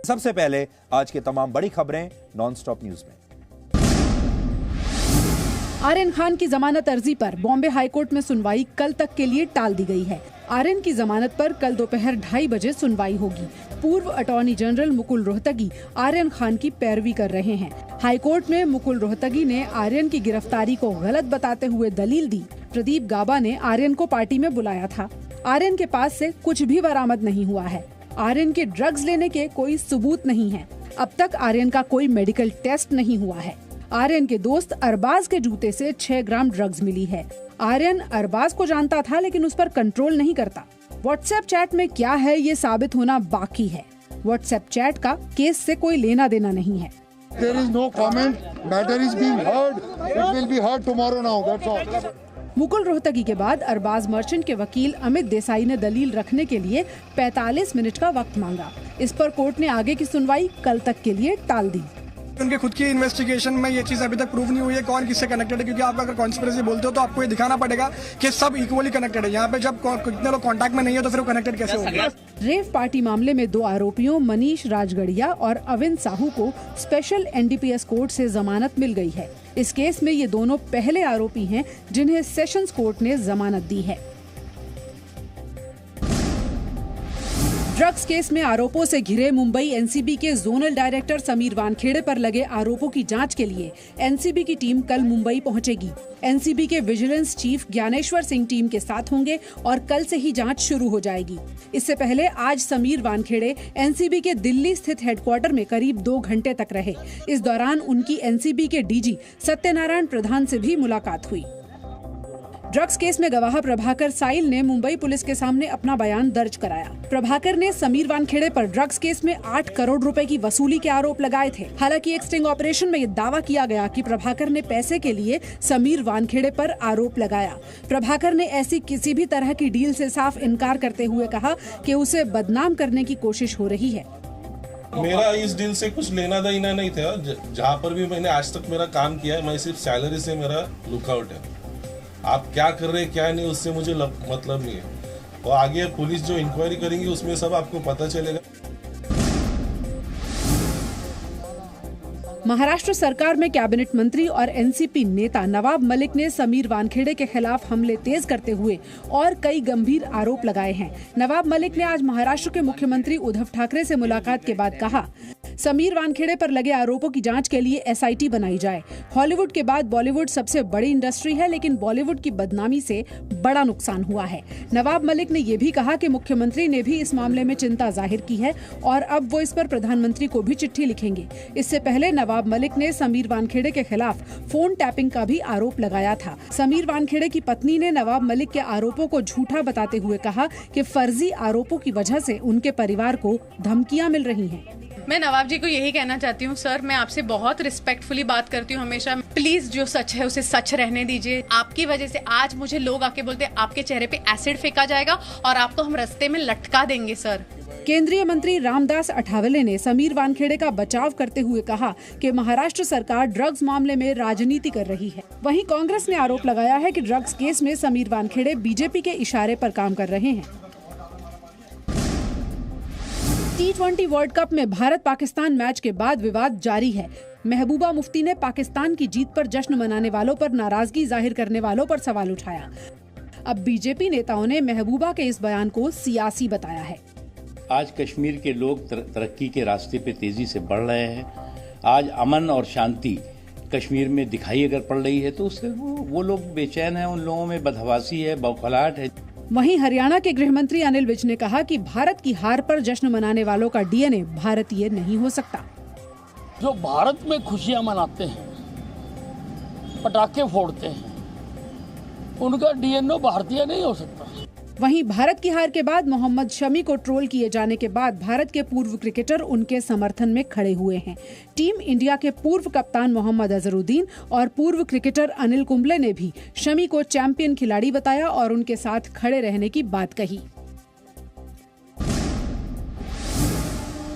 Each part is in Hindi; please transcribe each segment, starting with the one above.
सबसे पहले आज के तमाम बड़ी खबरें नॉनस्टॉप न्यूज में। आर्यन खान की जमानत अर्जी पर बॉम्बे हाईकोर्ट में सुनवाई कल तक के लिए टाल दी गई है। आर्यन की जमानत पर कल दोपहर 2:30 बजे सुनवाई होगी। पूर्व अटॉर्नी जनरल मुकुल रोहतगी आर्यन खान की पैरवी कर रहे हैं। हाईकोर्ट में मुकुल रोहतगी ने आर्यन की गिरफ्तारी को गलत बताते हुए दलील दी। प्रदीप गाबा ने आर्यन को पार्टी में बुलाया था। आर्यन के पास से कुछ भी बरामद नहीं हुआ है। आर्यन के ड्रग्स लेने के कोई सबूत नहीं है। अब तक आर्यन का कोई मेडिकल टेस्ट नहीं हुआ है। आर्यन के दोस्त अरबाज के जूते से 6 ग्राम ड्रग्स मिली है। आर्यन अरबाज को जानता था लेकिन उस पर कंट्रोल नहीं करता। व्हाट्सएप चैट में क्या है ये साबित होना बाकी है। व्हाट्सएप चैट का केस से कोई लेना देना नहीं है। There is no comment. Matter is being heard. It will be heard tomorrow now. That's all. Mukul Rohatgi के बाद अरबाज मर्चेंट के वकील अमित देसाई ने दलील रखने के लिए 45 मिनट का वक्त मांगा। इस पर कोर्ट ने आगे की सुनवाई कल तक के लिए टाल दी। उनके खुद की इन्वेस्टिगेशन में ये चीज़ अभी तक प्रूव नहीं हुई है कौन किससे कनेक्टेड है, क्योंकि आप अगर कॉन्स्पिरेसी बोलते हो तो आपको ये दिखाना पड़ेगा कि सब इक्वली कनेक्टेड है। यहाँ पे जब कितने लोग कांटेक्ट में नहीं है तो फिर वो कनेक्टेड कैसे होंगे। रेव पार्टी मामले में 2 आरोपियों मनीष राजगढ़िया और अविन साहू को स्पेशल एनडीपीएस कोर्ट से जमानत मिल गई है। इस केस में ये दोनों पहले आरोपी हैं जिन्हें सेशंस कोर्ट ने जमानत दी है। ड्रग्स केस में आरोपों से घिरे मुंबई एनसीबी के जोनल डायरेक्टर समीर वानखेड़े पर लगे आरोपों की जांच के लिए एनसीबी की टीम कल मुंबई पहुंचेगी। एनसीबी के vigilance chief Dnyaneshwar Singh team के साथ होंगे और कल से ही जांच शुरू हो जाएगी। इससे पहले आज समीर वानखेड़े एनसीबी के दिल्ली स्थित हेडक्वार्टर में करीब 2 घंटे तक रहे। इस दौरान उनकी एनसीबी के डीजी सत्यनारायण प्रधान से भी मुलाकात हुई। ड्रग्स केस में गवाह प्रभाकर साइल ने मुंबई पुलिस के सामने अपना बयान दर्ज कराया। प्रभाकर ने समीर वानखेड़े पर ड्रग्स केस में 8 करोड़ रुपए की वसूली के आरोप लगाए थे। हालांकि एक स्टिंग ऑपरेशन में ये दावा किया गया कि प्रभाकर ने पैसे के लिए समीर वानखेड़े पर आरोप लगाया। प्रभाकर ने ऐसी किसी भी तरह की डील से साफ इनकार करते हुए कहा कि उसे बदनाम करने की कोशिश हो रही है। मेरा इस डील से कुछ लेना देना नहीं था। जहाँ पर भी मैंने आज तक मेरा काम किया है, मैं सिर्फ सैलरी से मेरा लुकआउट है। आप क्या कर रहे हैं क्या नहीं उससे मुझे मतलब नहीं है। और आगे पुलिस जो इंक्वायरी करेंगी उसमें सब आपको पता चलेगा। महाराष्ट्र सरकार में कैबिनेट मंत्री और एनसीपी नेता नवाब मलिक ने समीर वानखेड़े के खिलाफ हमले तेज करते हुए और कई गंभीर आरोप लगाए हैं। नवाब मलिक ने आज महाराष्ट्र के मुख्यमंत्री उद्धव ठाकरे से मुलाकात के बाद कहा, समीर वानखेड़े पर लगे आरोपों की जांच के लिए एसआईटी बनाई जाए। हॉलीवुड के बाद बॉलीवुड सबसे बड़ी इंडस्ट्री है, लेकिन बॉलीवुड की बदनामी से बड़ा नुकसान हुआ है। नवाब मलिक ने ये भी कहा कि मुख्यमंत्री ने भी इस मामले में चिंता जाहिर की है और अब वो इस पर प्रधानमंत्री को भी चिट्ठी लिखेंगे। इससे पहले नवाब मलिक ने समीर वानखेड़े के खिलाफ फोन टैपिंग का भी आरोप लगाया था। समीर वानखेड़े की पत्नी ने नवाब मलिक के आरोपों को झूठा बताते हुए कहा कि फर्जी आरोपों की वजह से उनके परिवार को धमकियां मिल रही हैं। मैं नवाब जी को यही कहना चाहती हूँ, सर मैं आपसे बहुत रिस्पेक्टफुली बात करती हूँ हमेशा। प्लीज जो सच है उसे सच रहने दीजिए। आपकी वजह से आज मुझे लोग आके बोलते हैं आपके चेहरे पे एसिड फेंका जाएगा और आपको हम रास्ते में लटका देंगे। सर केंद्रीय मंत्री रामदास अठावले ने समीर वानखेड़े का बचाव करते हुए कहा कि महाराष्ट्र सरकार ड्रग्स मामले में राजनीति कर रही है। वहीं कांग्रेस ने आरोप लगाया है कि ड्रग्स केस में समीर वानखेड़े बीजेपी के इशारे पर काम कर रहे हैं। T20 वर्ल्ड कप में भारत पाकिस्तान मैच के बाद विवाद जारी है। महबूबा मुफ्ती ने पाकिस्तान की जीत पर जश्न मनाने वालों पर नाराजगी जाहिर करने वालों पर सवाल उठाया। अब बीजेपी नेताओं ने महबूबा के इस बयान को सियासी बताया है। आज कश्मीर के लोग तरक्की के रास्ते पे तेजी से बढ़ रहे हैं। आज अमन और शांति कश्मीर में दिखाई अगर पड़ रही है तो उससे वो लोग बेचैन हैं, उन लोगों में बदहवासी है, बौखलाहट है। वहीं हरियाणा के गृह मंत्री अनिल विज ने कहा कि भारत की हार पर जश्न मनाने वालों का डीएनए भारतीय नहीं हो सकता। जो भारत में खुशियां मनाते हैं, पटाखे फोड़ते हैं, उनका डीएनए भारतीय नहीं हो सकता। वहीं भारत की हार के बाद मोहम्मद शमी को ट्रोल किए जाने के बाद भारत के पूर्व क्रिकेटर उनके समर्थन में खड़े हुए हैं। टीम इंडिया के पूर्व कप्तान मोहम्मद अजहरुद्दीन और पूर्व क्रिकेटर अनिल कुंबले ने भी शमी को चैंपियन खिलाड़ी बताया और उनके साथ खड़े रहने की बात कही।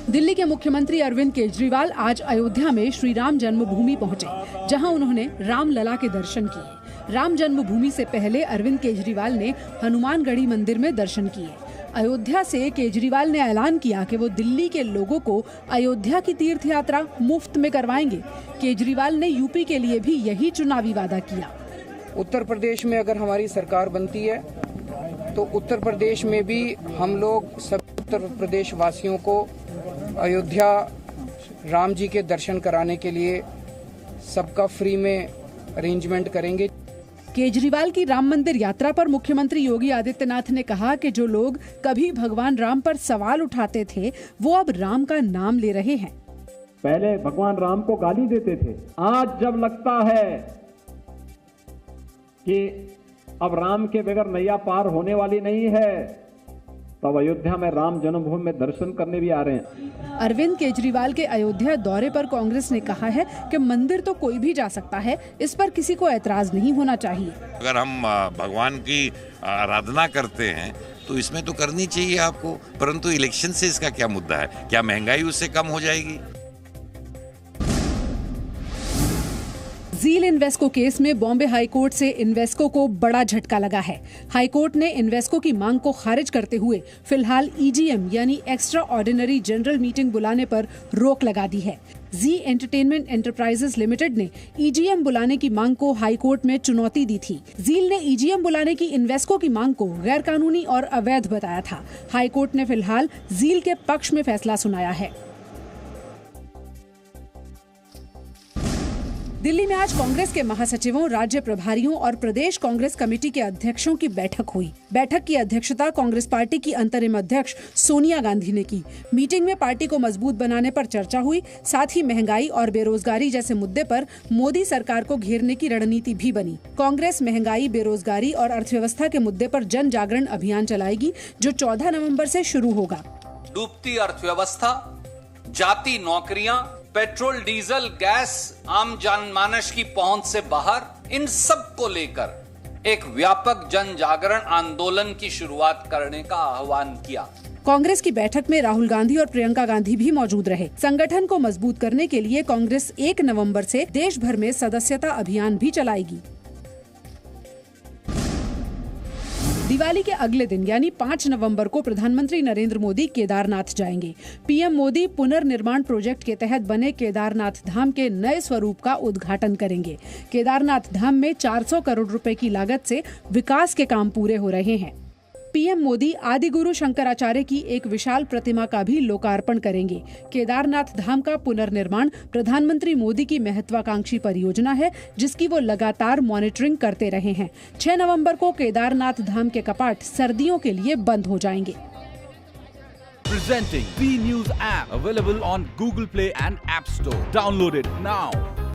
दिल्ली के मुख्यमंत्री अरविंद केजरीवाल आज अयोध्या में श्री राम जन्मभूमि पहुंचे, जहां उन्होंने रामलला के दर्शन किए। राम जन्मभूमि से पहले अरविंद केजरीवाल ने हनुमानगढ़ी मंदिर में दर्शन किए। अयोध्या से केजरीवाल ने ऐलान किया कि वो दिल्ली के लोगों को अयोध्या की तीर्थ यात्रा मुफ्त में करवाएंगे। केजरीवाल ने यूपी के लिए भी यही चुनावी वादा किया। उत्तर प्रदेश में अगर हमारी सरकार बनती है तो उत्तर प्रदेश में भी हम लोग सब उत्तर प्रदेश वासियों को अयोध्या राम जी के दर्शन कराने के लिए सबका फ्री में अरेंजमेंट करेंगे। केजरीवाल की राम मंदिर यात्रा पर मुख्यमंत्री योगी आदित्यनाथ ने कहा कि जो लोग कभी भगवान राम पर सवाल उठाते थे वो अब राम का नाम ले रहे हैं। पहले भगवान राम को गाली देते थे, आज जब लगता है कि अब राम के बगैर नैया पार होने वाली नहीं है, तब अयोध्या में राम जन्मभूमि में दर्शन करने भी आ रहे हैं। अरविंद केजरीवाल के अयोध्या दौरे पर कांग्रेस ने कहा है कि मंदिर तो कोई भी जा सकता है, इस पर किसी को ऐतराज नहीं होना चाहिए। अगर हम भगवान की आराधना करते हैं तो इसमें तो करनी चाहिए आपको, परंतु इलेक्शन से इसका क्या मुद्दा है? क्या महंगाई उससे कम हो जाएगी? ज़ील इन्वेस्को केस में बॉम्बे हाईकोर्ट से इन्वेस्को को बड़ा झटका लगा है। हाईकोर्ट ने इन्वेस्को की मांग को खारिज करते हुए फिलहाल ईजीएम यानी एक्स्ट्रा ऑर्डिनरी जनरल मीटिंग बुलाने पर रोक लगा दी है। जी एंटरटेनमेंट एंटरप्राइजेस लिमिटेड ने ईजीएम बुलाने की मांग को हाईकोर्ट में चुनौती दी थी। ज़ील ने ईजीएम बुलाने की इन्वेस्को की मांग को गैर कानूनी और अवैध बताया था। हाईकोर्ट ने फिलहाल ज़ील के पक्ष में फैसला सुनाया है। दिल्ली में आज कांग्रेस के महासचिवों, राज्य प्रभारियों और प्रदेश कांग्रेस कमेटी के अध्यक्षों की बैठक हुई। बैठक की अध्यक्षता कांग्रेस पार्टी की अंतरिम अध्यक्ष सोनिया गांधी ने की। मीटिंग में पार्टी को मजबूत बनाने पर चर्चा हुई। साथ ही महंगाई और बेरोजगारी जैसे मुद्दे पर मोदी सरकार को घेरने की रणनीति भी बनी। कांग्रेस महंगाई, बेरोजगारी और अर्थव्यवस्था के मुद्दे पर जन जागरण अभियान चलाएगी, जो 14 नवम्बर से शुरू होगा। डूबती अर्थव्यवस्था, जाती नौकरियां, पेट्रोल, डीजल, गैस आम जनमानस की पहुंच से बाहर, इन सब को लेकर एक व्यापक जन जागरण आंदोलन की शुरुआत करने का आह्वान किया। कांग्रेस की बैठक में राहुल गांधी और प्रियंका गांधी भी मौजूद रहे। संगठन को मजबूत करने के लिए कांग्रेस 1 नवंबर से देश भर में सदस्यता अभियान भी चलाएगी। दिवाली के अगले दिन यानी 5 नवंबर को प्रधानमंत्री नरेंद्र मोदी केदारनाथ जाएंगे। पीएम मोदी पुनर्निर्माण प्रोजेक्ट के तहत बने केदारनाथ धाम के नए स्वरूप का उद्घाटन करेंगे। केदारनाथ धाम में 400 करोड़ रुपए की लागत से विकास के काम पूरे हो रहे हैं। पीएम मोदी आदि गुरु शंकराचार्य की एक विशाल प्रतिमा का भी लोकार्पण करेंगे। केदारनाथ धाम का पुनर्निर्माण प्रधानमंत्री मोदी की महत्वाकांक्षी परियोजना है, जिसकी वो लगातार मॉनिटरिंग करते रहे हैं। 6 नवंबर को केदारनाथ धाम के कपाट सर्दियों के लिए बंद हो जाएंगे। Presenting B News app available on Google Play and App Store. Download it now.